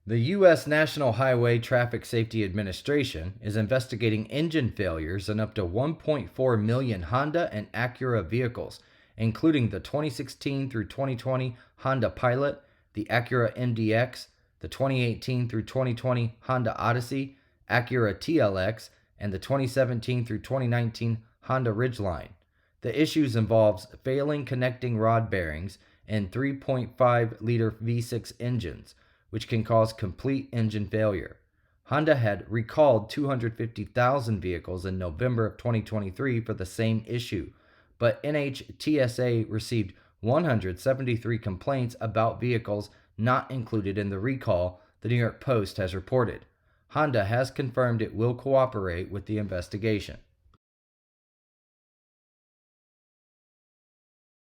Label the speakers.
Speaker 1: The U.S. National Highway Traffic Safety Administration is investigating engine failures in up to 1.4 million Honda and Acura vehicles, including the 2016 through 2020 Honda Pilot, the Acura MDX, the 2018 through 2020 Honda Odyssey, Acura TLX, and the 2017 through 2019 Honda Ridgeline. The issues involves failing connecting rod bearings in 3.5-liter V6 engines, which can cause complete engine failure. Honda had recalled 250,000 vehicles in November of 2023 for the same issue, but NHTSA received 173 complaints about vehicles not included in the recall, the New York Post has reported. Honda has confirmed it will cooperate with the investigation.